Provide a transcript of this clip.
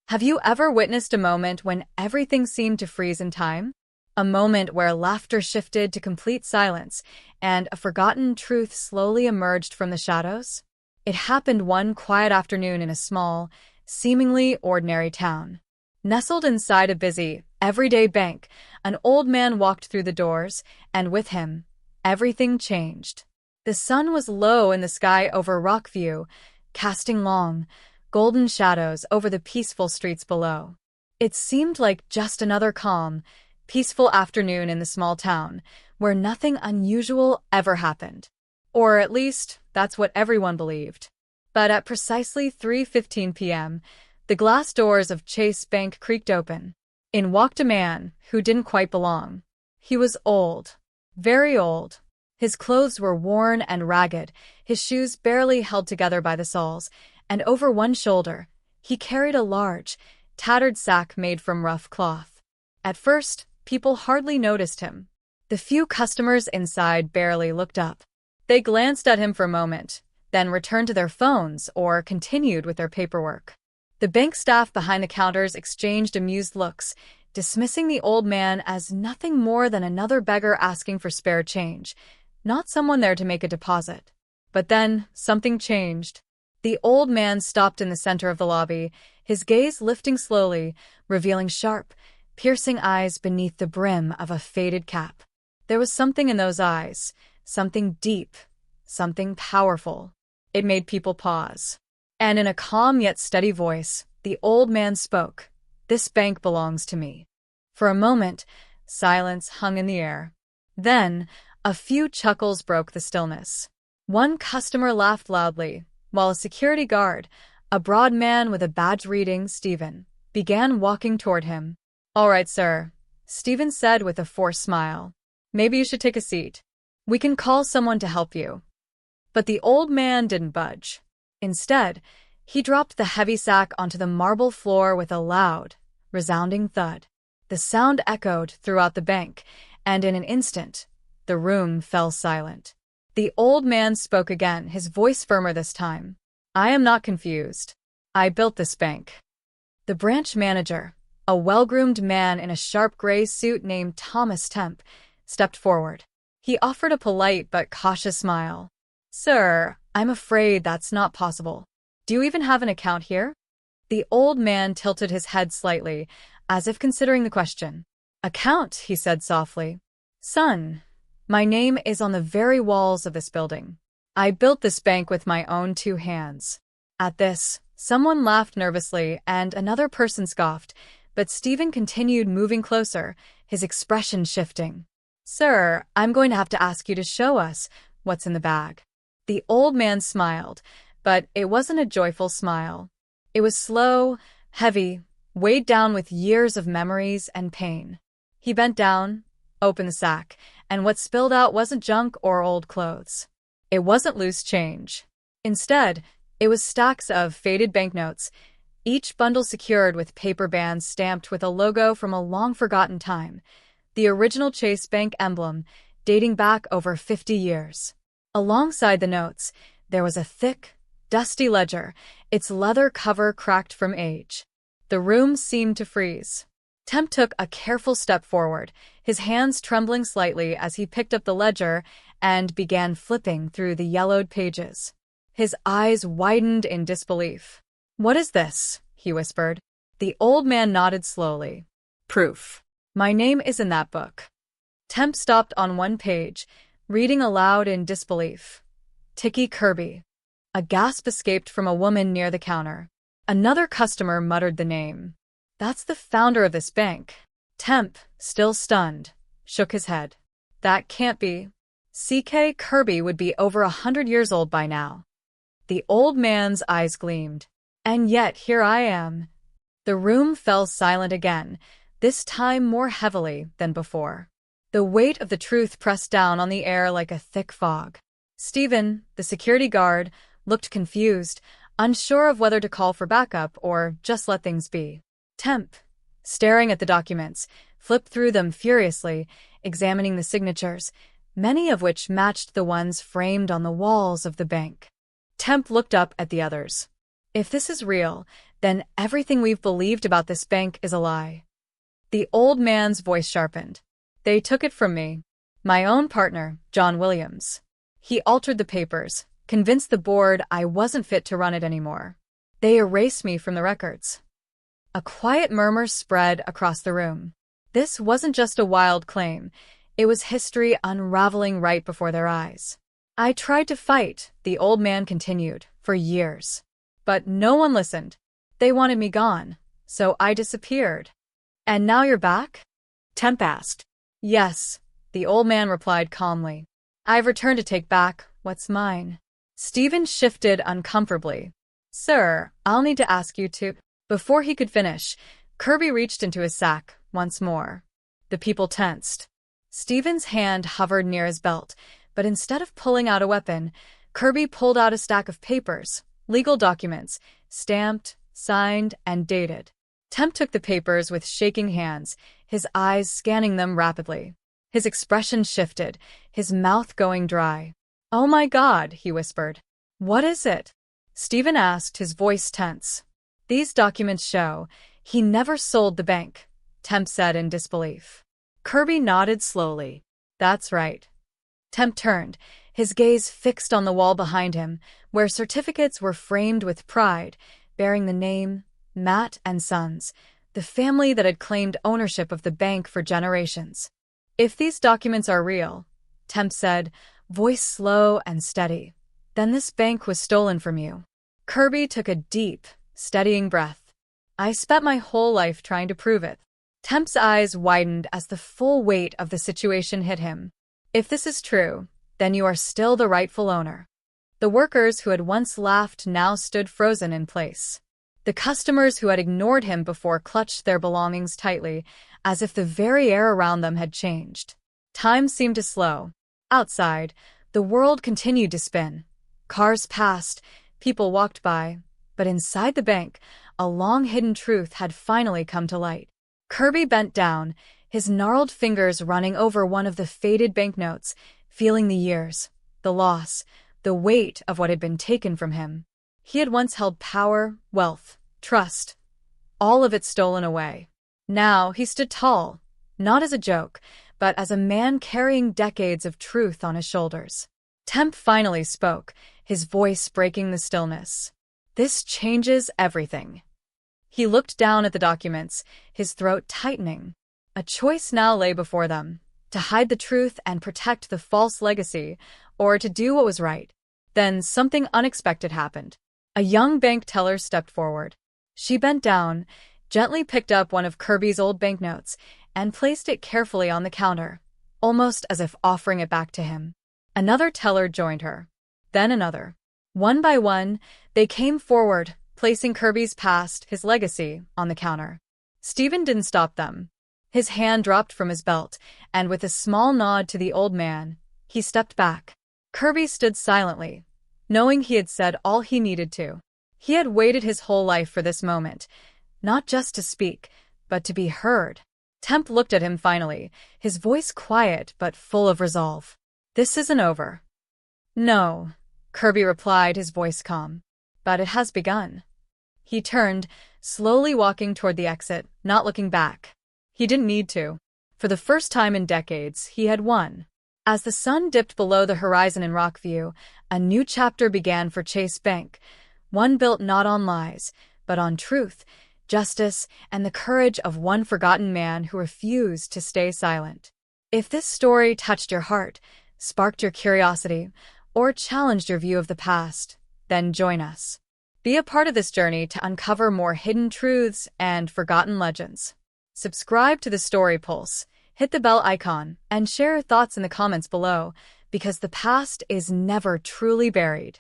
Have you ever witnessed a moment when everything seemed to freeze in time? A moment where laughter shifted to complete silence and a forgotten truth slowly emerged from the shadows? It happened one quiet afternoon in a small, seemingly ordinary town. Nestled inside a busy, everyday bank, an old man walked through the doors, and with him, everything changed. The sun was low in the sky over Rockview, casting long, golden shadows over the peaceful streets below. It seemed like just another calm, peaceful afternoon in the small town, where nothing unusual ever happened. Or at least, that's what everyone believed. But at precisely 3:15 p.m., the glass doors of Chase Bank creaked open. In walked a man who didn't quite belong. He was old, very old. His clothes were worn and ragged, his shoes barely held together by the soles, and over one shoulder, he carried a large, tattered sack made from rough cloth. At first, people hardly noticed him. The few customers inside barely looked up. They glanced at him for a moment, then returned to their phones or continued with their paperwork. The bank staff behind the counters exchanged amused looks, dismissing the old man as nothing more than another beggar asking for spare change, not someone there to make a deposit. But then, something changed. The old man stopped in the center of the lobby, his gaze lifting slowly, revealing sharp, piercing eyes beneath the brim of a faded cap. There was something in those eyes, something deep, something powerful. It made people pause. And in a calm yet steady voice, the old man spoke. "This bank belongs to me." For a moment, silence hung in the air. Then, a few chuckles broke the stillness. One customer laughed loudly, while a security guard, a broad man with a badge reading Stephen, began walking toward him. "All right, sir," Stephen said with a forced smile. "Maybe you should take a seat. We can call someone to help you." But the old man didn't budge. Instead, he dropped the heavy sack onto the marble floor with a loud, resounding thud. The sound echoed throughout the bank, and in an instant, the room fell silent. The old man spoke again, his voice firmer this time. "I am not confused. I built this bank." The branch manager, a well-groomed man in a sharp gray suit named Thomas Temp, stepped forward. He offered a polite but cautious smile. "Sir, I'm afraid that's not possible. Do you even have an account here?" The old man tilted his head slightly, as if considering the question. "Account," he said softly. "Son, my name is on the very walls of this building. I built this bank with my own two hands." At this, someone laughed nervously and another person scoffed, but Stephen continued moving closer, his expression shifting. "Sir, I'm going to have to ask you to show us what's in the bag." The old man smiled, but it wasn't a joyful smile. It was slow, heavy, weighed down with years of memories and pain. He bent down, opened the sack, and what spilled out wasn't junk or old clothes. It wasn't loose change. Instead, it was stacks of faded banknotes, each bundle secured with paper bands stamped with a logo from a long-forgotten time, the original Chase Bank emblem, dating back over 50 years. Alongside the notes, there was a thick, dusty ledger, its leather cover cracked from age. The room seemed to freeze. Temp took a careful step forward, his hands trembling slightly as he picked up the ledger and began flipping through the yellowed pages. His eyes widened in disbelief. "What is this?" he whispered. The old man nodded slowly. "Proof. My name is in that book." Temp stopped on one page, reading aloud in disbelief. "Tikki Kirby." A gasp escaped from a woman near the counter. Another customer muttered the name. "That's the founder of this bank." Temp, still stunned, shook his head. "That can't be. C.K. Kirby would be over 100 years old by now." The old man's eyes gleamed. "And yet here I am." The room fell silent again, this time more heavily than before. The weight of the truth pressed down on the air like a thick fog. Stephen, the security guard, looked confused, unsure of whether to call for backup or just let things be. Temp, staring at the documents, flipped through them furiously, examining the signatures, many of which matched the ones framed on the walls of the bank. Temp looked up at the others. "If this is real, then everything we've believed about this bank is a lie. The old man's voice sharpened. They took it from me. My own partner, John Williams. He altered the papers, convinced the board I wasn't fit to run it anymore. They erased me from the records. A quiet murmur spread across the room. This wasn't just a wild claim. It was history unraveling right before their eyes. I tried to fight, the old man continued, for years. But no one listened. They wanted me gone, so I disappeared. And now you're back? Temp asked. Yes, the old man replied calmly. I've returned to take back what's mine. Stephen shifted uncomfortably. Sir, I'll need to ask you to... Before he could finish, Kirby reached into his sack once more. The people tensed. Stephen's hand hovered near his belt, but instead of pulling out a weapon, Kirby pulled out a stack of papers, legal documents, stamped, signed, and dated. Temp took the papers with shaking hands, his eyes scanning them rapidly. His expression shifted, his mouth going dry. Oh my God, he whispered. What is it? Stephen asked, his voice tense. These documents show he never sold the bank, Temp said in disbelief. Kirby nodded slowly. That's right. Temp turned, his gaze fixed on the wall behind him, where certificates were framed with pride, bearing the name Matt and Sons, the family that had claimed ownership of the bank for generations. If these documents are real, Temp said, voice slow and steady, then this bank was stolen from you. Kirby took a deep, steadying breath. I spent my whole life trying to prove it. Temp's eyes widened as the full weight of the situation hit him. If this is true, then you are still the rightful owner. The workers who had once laughed now stood frozen in place. The customers who had ignored him before clutched their belongings tightly, as if the very air around them had changed. Time seemed to slow. Outside, the world continued to spin. Cars passed, people walked by, but inside the bank, a long-hidden truth had finally come to light. Kirby bent down, his gnarled fingers running over one of the faded banknotes, feeling the years, the loss, the weight of what had been taken from him. He had once held power, wealth, trust, all of it stolen away. Now he stood tall, not as a joke, but as a man carrying decades of truth on his shoulders. Temp finally spoke, his voice breaking the stillness. This changes everything. He looked down at the documents, his throat tightening. A choice now lay before them, to hide the truth and protect the false legacy, or to do what was right. Then something unexpected happened. A young bank teller stepped forward. She bent down, gently picked up one of Kirby's old banknotes, and placed it carefully on the counter, almost as if offering it back to him. Another teller joined her. Then another. One by one, they came forward, placing Kirby's past, his legacy, on the counter. Stephen didn't stop them. His hand dropped from his belt, and with a small nod to the old man, he stepped back. Kirby stood silently, knowing he had said all he needed to. He had waited his whole life for this moment, not just to speak, but to be heard. Temp looked at him finally, his voice quiet but full of resolve. This isn't over. No, Kirby replied, his voice calm. But it has begun. He turned, slowly walking toward the exit, not looking back. He didn't need to. For the first time in decades, he had won. As the sun dipped below the horizon in Rockview, a new chapter began for Chase Bank, one built not on lies, but on truth, justice, and the courage of one forgotten man who refused to stay silent. If this story touched your heart, sparked your curiosity, or challenged your view of the past, then join us. Be a part of this journey to uncover more hidden truths and forgotten legends. Subscribe to the Story Pulse, hit the bell icon, and share your thoughts in the comments below, because the past is never truly buried.